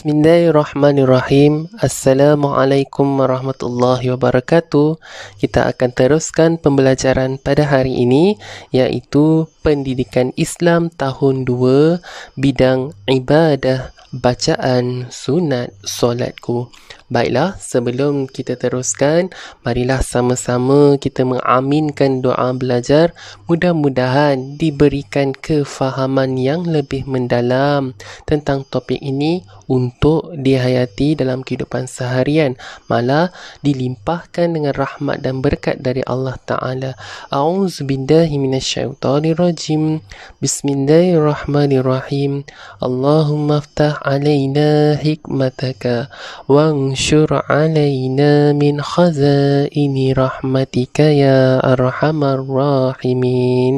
Bismillahirrahmanirrahim. Assalamualaikum warahmatullahi wabarakatuh. Kita akan teruskan pembelajaran pada hari ini, iaitu Pendidikan Islam tahun 2, bidang ibadah, bacaan, sunat, solatku. Baiklah, sebelum kita teruskan, marilah sama-sama kita mengaminkan doa belajar. Mudah-mudahan diberikan kefahaman yang lebih mendalam tentang topik ini untuk dihayati dalam kehidupan seharian, malah dilimpahkan dengan rahmat dan berkat dari Allah Ta'ala. A'udzubillahi minasyaitonirrajim. Bismillahirrahmanirrahim. Allahumma aftah alaina hikmataka وانشر علينا من خزائن رحمتك يا أرحم الراحمين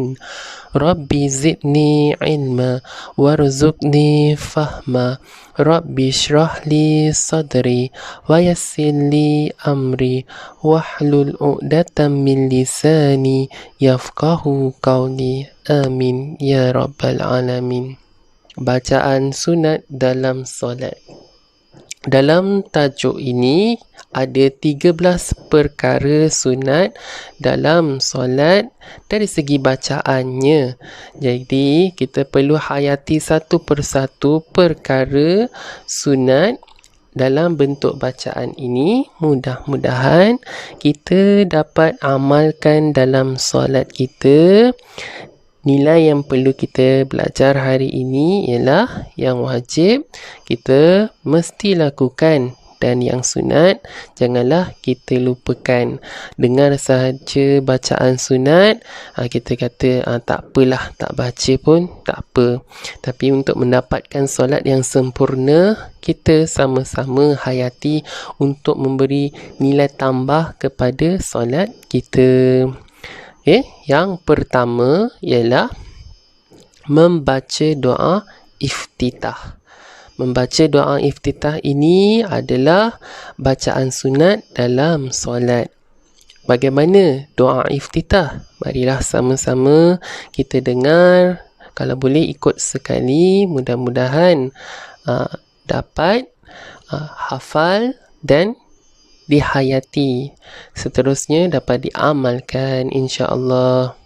ربي زدني علما وارزقني فهما ربي اشرح لي صدري ويسر لي أمري واحلل عقدة من لساني يفقه قولي آمين يا رب العالمين. Bacaan sunat dalam solat. Dalam tajuk ini ada 13 perkara sunat dalam solat dari segi bacaannya. Jadi kita perlu hayati satu persatu perkara sunat dalam bentuk bacaan ini. Mudah-mudahan kita dapat amalkan dalam solat kita. Nilai yang perlu kita belajar hari ini ialah yang wajib kita mesti lakukan, dan yang sunat janganlah kita lupakan. Dengar sahaja bacaan sunat, kita kata tak apalah, tak baca pun tak apa. Tapi untuk mendapatkan solat yang sempurna, kita sama-sama hayati untuk memberi nilai tambah kepada solat kita. Yang pertama ialah membaca doa iftitah. Membaca doa iftitah ini adalah bacaan sunat dalam solat. Bagaimana doa iftitah? Marilah sama-sama kita dengar. Kalau boleh ikut sekali, mudah-mudahan dapat hafal dan dihayati. Seterusnya dapat diamalkan insya-Allah.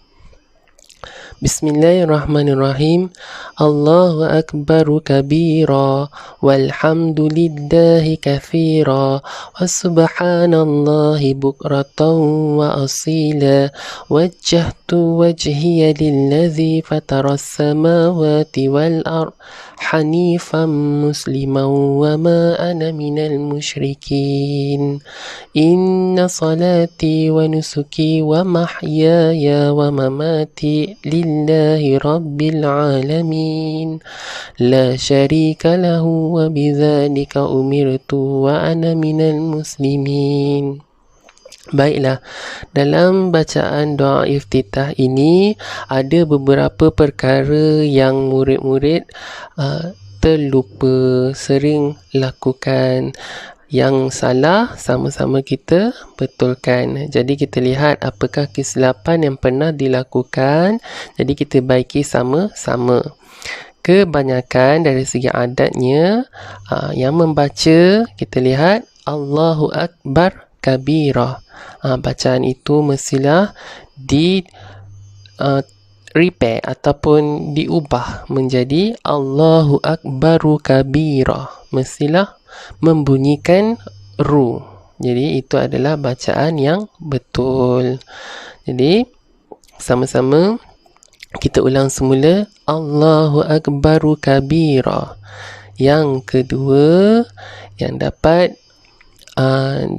Bismillahirrahmanirrahim. Allahu akbaru kabira walhamdulillahi katsira wa subhanallahi bukratan wa asila. Wajjahtu wajhiya lillazi fataras samawati wal ard hanifan musliman wa ma ana minal musyrikin. Inna salati wa nusuki wa mahyaya wa mamati lillahi rabbil alamin la syarika lahu wa bidzalika umirtu wa ana minal muslimin. Baiklah, dalam bacaan doa iftitah ini ada beberapa perkara yang murid-murid terlupa, sering lakukan. Yang salah sama-sama kita betulkan. Jadi kita lihat apakah kesilapan yang pernah dilakukan. Jadi kita baiki sama-sama. Kebanyakan dari segi adatnya, yang membaca kita lihat Allahu Akbar kabira. Bacaan itu mestilah repair ataupun diubah menjadi Allahu Akbaru kabira. Mestilah membunyikan ru. Jadi itu adalah bacaan yang betul. Jadi sama-sama kita ulang semula Allahu Akbaru kabira. Yang kedua yang dapat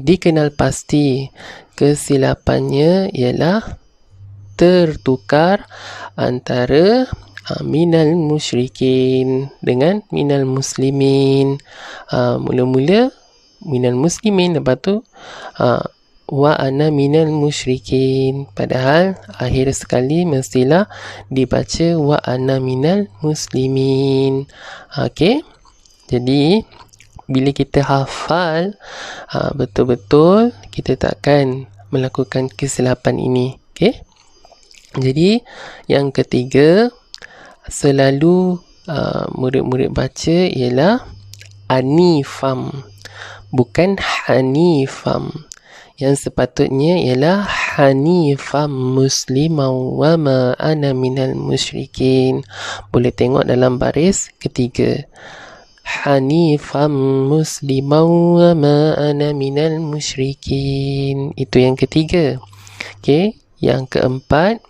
dikenal pasti kesilapannya ialah tertukar antara minal musyrikin dengan minal muslimin. Mula-mula minal muslimin, lepas tu wa ana minal musyrikin. Padahal akhir sekali mestilah dibaca wa ana minal muslimin. Okey. Jadi bila kita hafal betul-betul, kita takkan melakukan kesilapan ini. Okey. Jadi yang ketiga selalu murid-murid baca ialah Anifam, bukan hanifam. Yang sepatutnya ialah hanifam musliman wa ma ana minal musyrikin. Boleh tengok dalam baris ketiga. Hanifam musliman wa ma ana minal musyrikin. Itu yang ketiga. Okey, yang keempat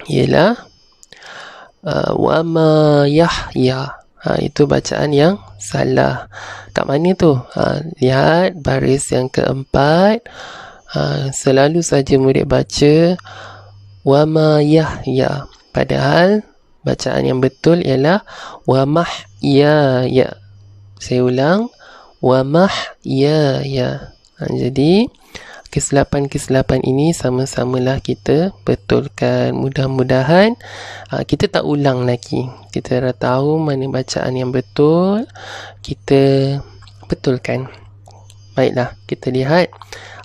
ialah wa ma yahya. Itu bacaan yang salah. Kat mana tu? Lihat baris yang keempat. Selalu saja murid baca wa ma yahya. Padahal bacaan yang betul ialah wa mahyaya. Saya ulang, wa mahyaya. Jadi kesilapan-kesilapan ini sama-samalah kita betulkan. Mudah-mudahan kita tak ulang lagi. Kita dah tahu mana bacaan yang betul, kita betulkan. Baiklah, kita lihat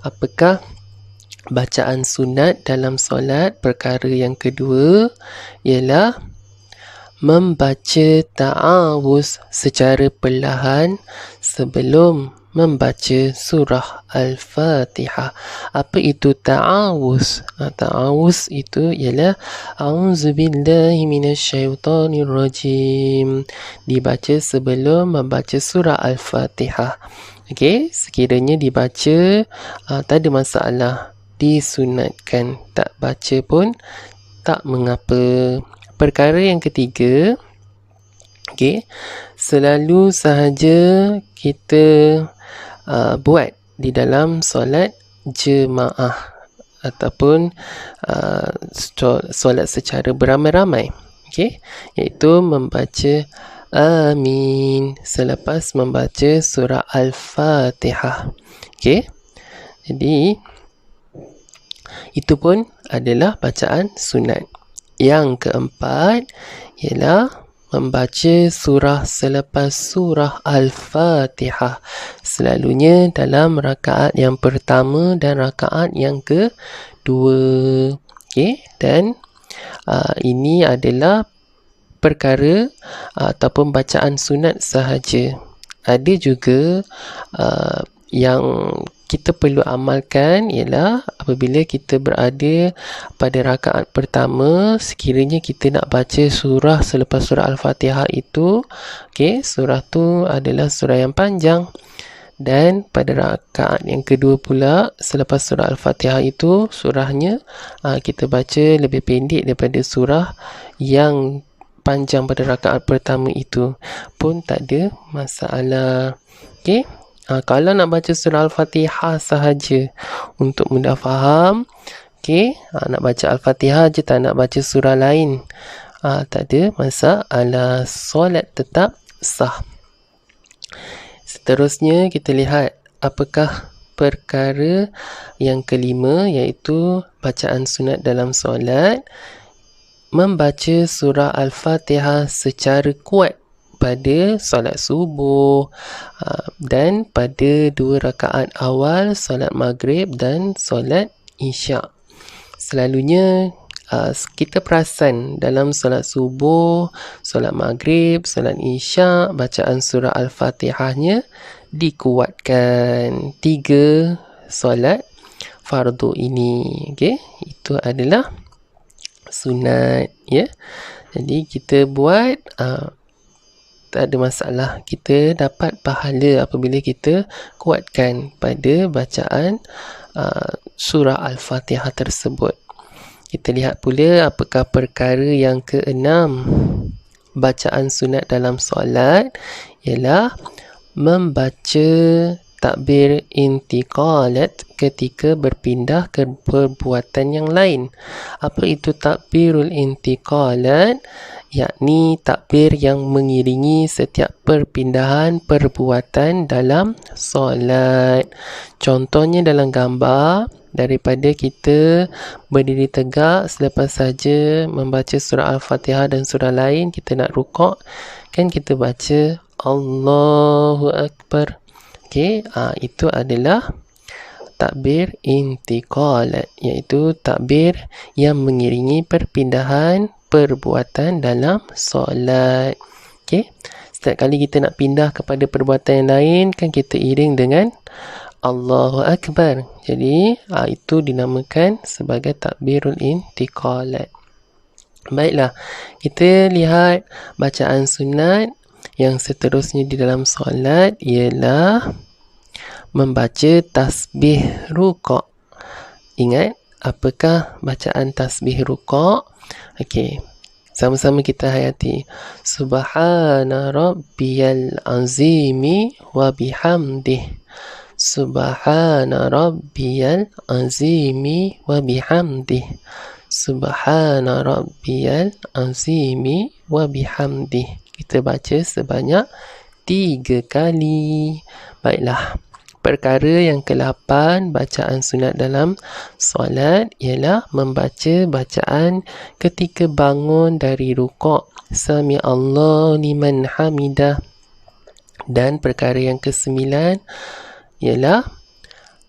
apakah bacaan sunat dalam solat. Perkara yang kedua ialah membaca ta'awuz secara perlahan sebelum membaca surah Al-Fatihah. Apa itu ta'awuz? Ta'awuz itu ialah A'udzubillahi minasyaitonirrajim. Dibaca sebelum membaca surah Al-Fatihah. Okey, sekiranya dibaca tak ada masalah, disunatkan. Tak baca pun tak mengapa. Perkara yang ketiga, okey, selalu sahaja kita buat di dalam solat jemaah ataupun solat secara beramai-ramai, okey, iaitu membaca amin selepas membaca surah Al-Fatihah. Okey, jadi itu pun adalah bacaan sunat. Yang keempat ialah membaca surah selepas surah Al-Fatihah. Selalunya dalam rakaat yang pertama dan rakaat yang kedua. Okey, dan ini adalah perkara ataupun bacaan sunat sahaja. Ada juga yang kita perlu amalkan ialah apabila kita berada pada rakaat pertama, sekiranya kita nak baca surah selepas surah Al-Fatihah itu, okey, surah tu adalah surah yang panjang. Dan pada rakaat yang kedua pula, selepas surah Al-Fatihah itu, surahnya kita baca lebih pendek daripada surah yang panjang pada rakaat pertama itu, pun tak ada masalah. Okey, kalau nak baca surah Al-Fatihah sahaja untuk mudah faham, okey, nak baca Al-Fatihah je, tak nak baca surah lain, tak ada masalah, solat tetap sah. Seterusnya kita lihat apakah perkara yang kelima, iaitu bacaan sunat dalam solat. Membaca surah Al-Fatihah secara kuat pada solat subuh dan pada 2 rakaat awal solat maghrib dan solat isyak. Selalunya kita perasan dalam solat subuh, solat maghrib, solat isyak, bacaan surah Al-Fatihahnya dikuatkan. 3 solat fardu ini, okey, itu adalah sunat, ya. Jadi kita buat tak ada masalah. Kita dapat pahala apabila kita kuatkan pada bacaan surah Al-Fatihah tersebut. Kita lihat pula apakah perkara yang keenam. Bacaan sunat dalam solat ialah membaca takbir intiqalat ketika berpindah ke perbuatan yang lain. Apa itu takbirul intiqalat? Yakni takbir yang mengiringi setiap perpindahan perbuatan dalam solat. Contohnya dalam gambar, daripada kita berdiri tegak selepas saja membaca surah Al-Fatihah dan surah lain, kita nak rukuk, kan kita baca Allahu Akbar. Okey, itu adalah takbir intiqalat, iaitu takbir yang mengiringi perpindahan perbuatan dalam solat. Okey, setiap kali kita nak pindah kepada perbuatan yang lain, kan kita iring dengan Allahu Akbar. Jadi itu dinamakan sebagai takbirul intiqalat. Baiklah, kita lihat bacaan sunat yang seterusnya di dalam solat ialah membaca tasbih ruku'. Ingat, apakah bacaan tasbih ruku'? Okey, sama-sama kita hayati. Subhana rabbiyal azimi wa bihamdih. Subhana rabbiyal azimi wa bihamdih. Subhana rabbiyal azimi wa bihamdih. Kita baca sebanyak 3 kali. Baiklah. Perkara yang ke-8 bacaan sunat dalam solat ialah membaca bacaan ketika bangun dari rukuk. Sami Allah liman hamidah. Dan perkara yang ke-9 ialah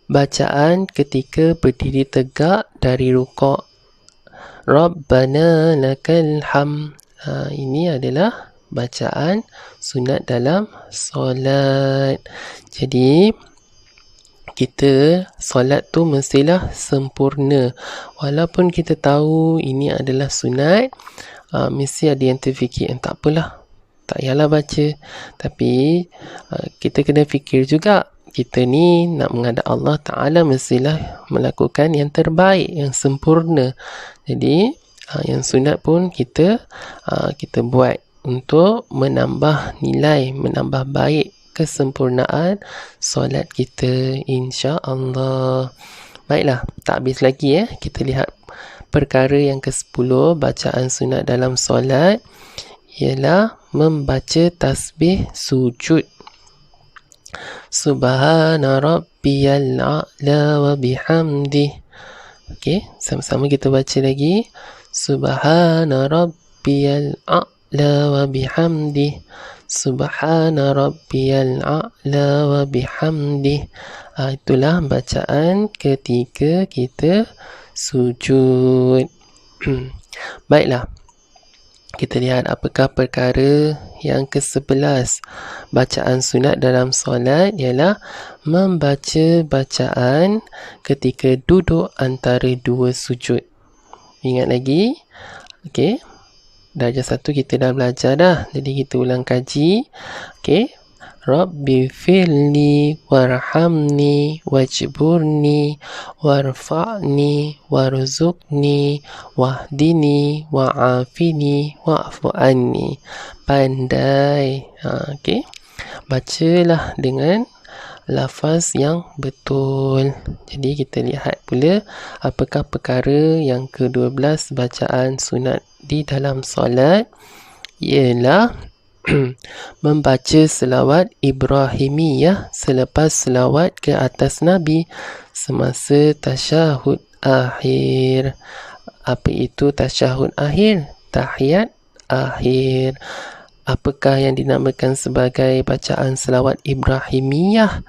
bacaan ketika berdiri tegak dari rukuk. Rabbana lakal hamd. Ini adalah bacaan sunat dalam solat. Jadi kita solat tu mestilah sempurna. Walaupun kita tahu ini adalah sunat, mesti ada yang terfikir, tak apalah, tak payahlah baca. Tapi kita kena fikir juga, kita ni nak menghadap Allah Ta'ala mestilah melakukan yang terbaik, yang sempurna. Jadi yang sunat pun kita buat untuk menambah nilai, menambah baik kesempurnaan solat kita, insya-Allah. Baiklah, tak habis lagi kita lihat perkara yang ke-10 bacaan sunat dalam solat ialah membaca tasbih sujud. Subhana rabbiyal a'la wa bihamdih. Okey, sama-sama kita baca lagi. Subhana rabbiyal a'la wa bihamdih. Subhana rabbiyal a'la wa bihamdih. Itulah bacaan ketika kita sujud. Baiklah, kita lihat apakah perkara yang ke-11 bacaan sunat dalam solat ialah membaca bacaan ketika duduk antara 2 sujud. Ingat lagi? Okey. Darjah 1 kita dah belajar dah. Jadi kita ulang kaji. Okey. Rabbi firli warhamni wajburni warfa'ni warzuqni wahdini wa'afini wa'fu anni. Pandai. Okey. Bacalah dengan lafaz yang betul. Jadi kita lihat pula apakah perkara yang ke-12 bacaan sunat di dalam solat ialah membaca selawat Ibrahimiyah selepas selawat ke atas Nabi semasa tasyahud akhir. Apa itu tasyahud akhir? Tahiyat akhir. Apakah yang dinamakan sebagai bacaan selawat Ibrahimiyah?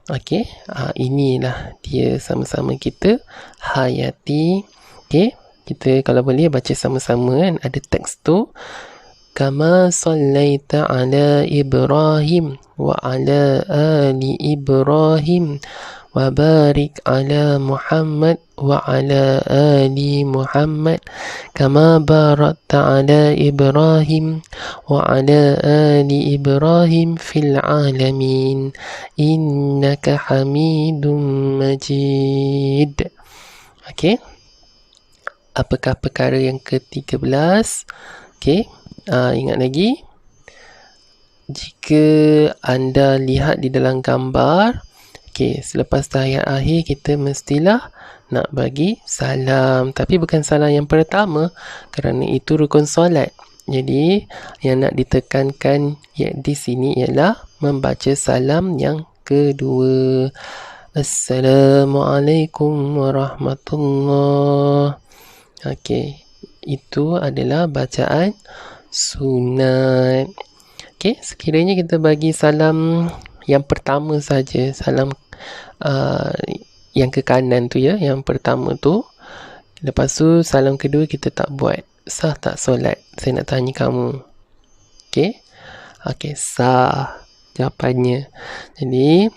Okey, inilah dia, sama-sama kita hayati. Okey, kita kalau boleh baca sama-sama kan, ada teks tu. Kama sallaita ala Ibrahim wa ala ali Ibrahim wa barik ala Muhammad wa ala ali Muhammad kama barakta ala Ibrahim wa ala ali Ibrahim fil alamin innaka Hamidum Majid. Okey. Apakah perkara yang ke-13? Okey. Ingat lagi, jika anda lihat di dalam gambar, okey, selepas tahiyat akhir kita mestilah nak bagi salam, tapi bukan salam yang pertama kerana itu rukun solat. Jadi yang nak ditekankan di sini ialah membaca salam yang kedua. Assalamualaikum warahmatullahi. Okey, itu adalah bacaan sunat. Okey, sekiranya kita bagi salam yang pertama saja, salam yang ke kanan tu ya, yang pertama tu, lepas tu salam kedua kita tak buat, sah tak solat? Saya nak tanya kamu. Okey, Okey, sah jawapannya. Jadi,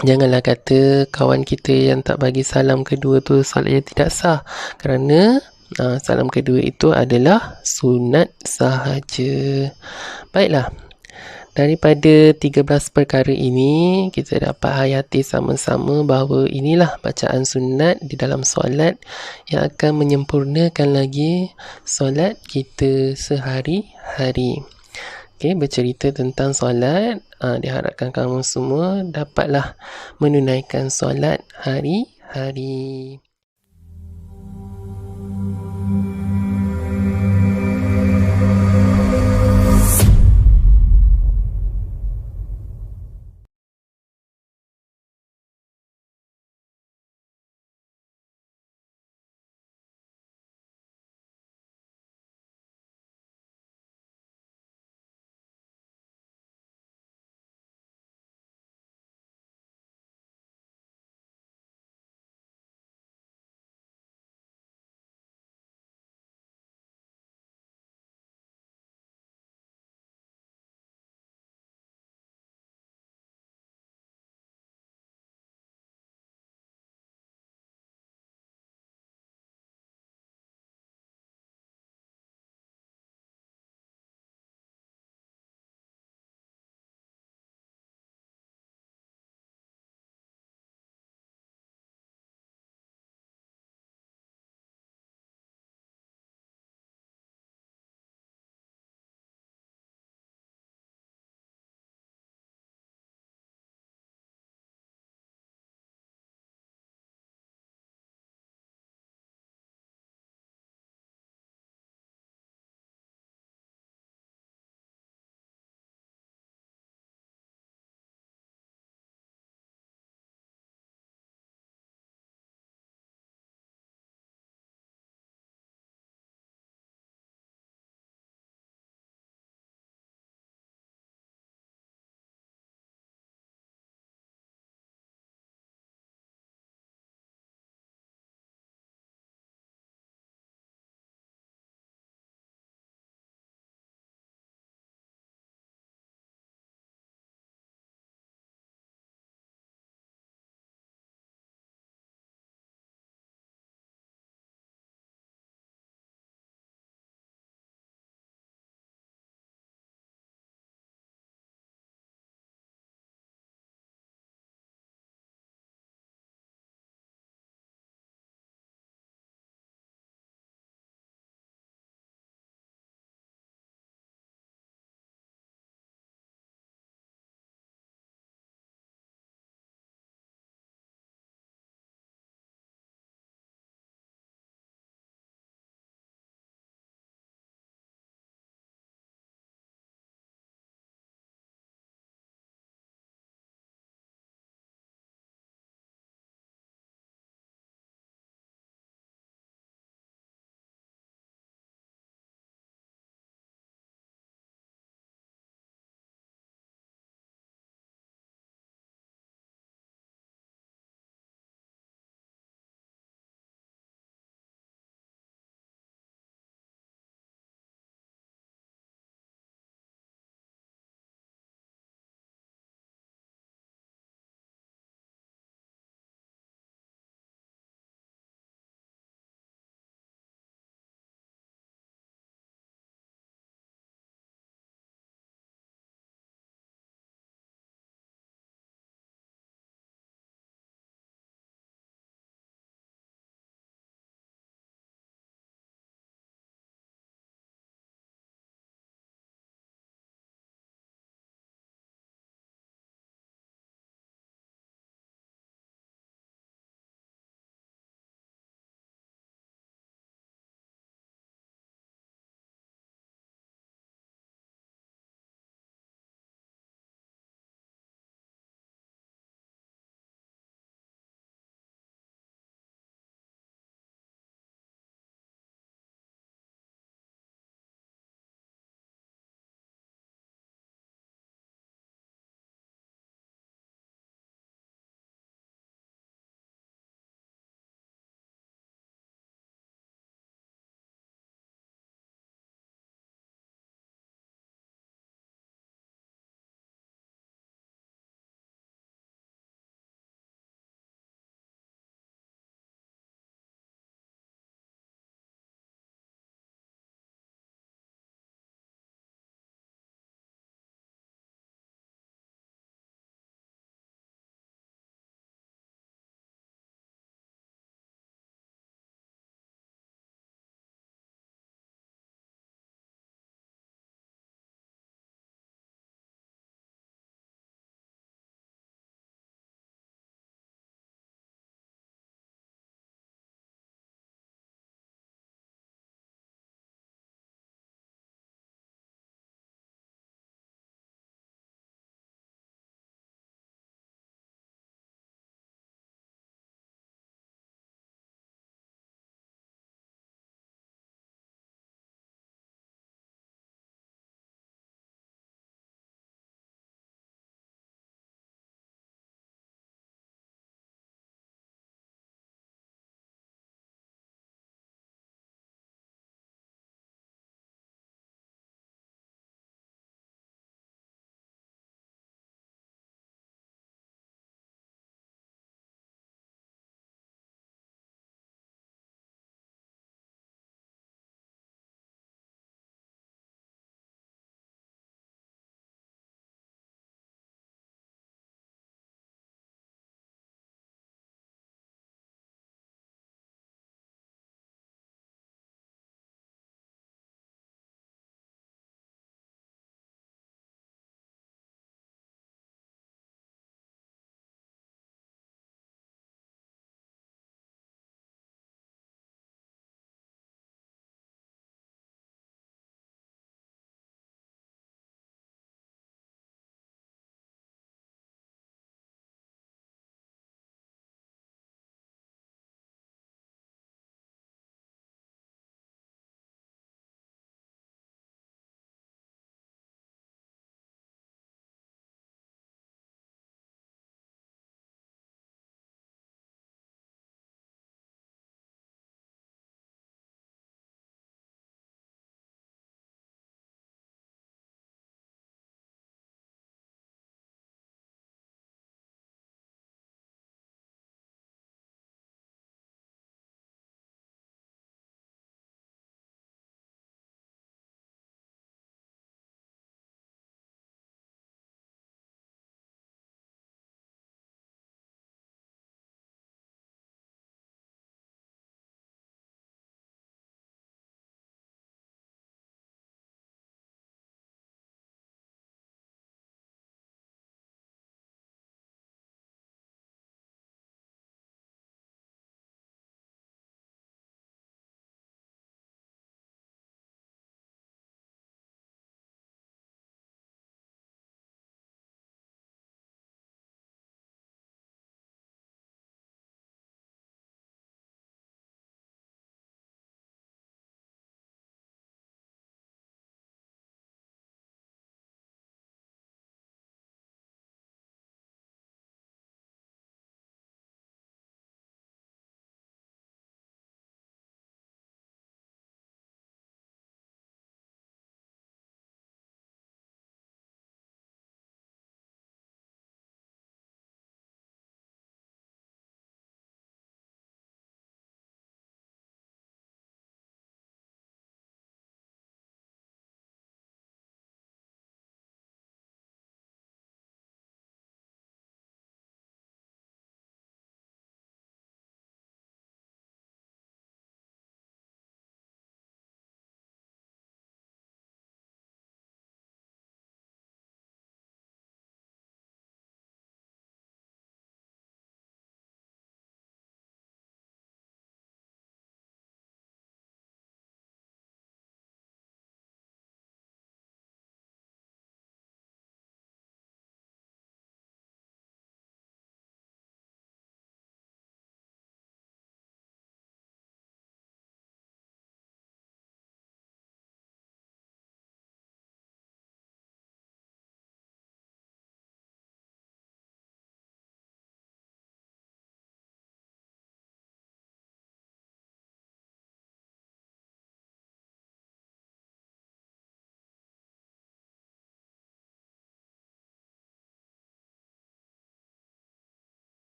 janganlah kata kawan kita yang tak bagi salam kedua tu solatnya tidak sah. Kerana salam kedua itu adalah sunat sahaja. Baiklah. Daripada 13 perkara ini, kita dapat hayati sama-sama bahawa inilah bacaan sunat di dalam solat yang akan menyempurnakan lagi solat kita sehari-hari. Okey, bercerita tentang solat, diharapkan kamu semua dapatlah menunaikan solat hari-hari.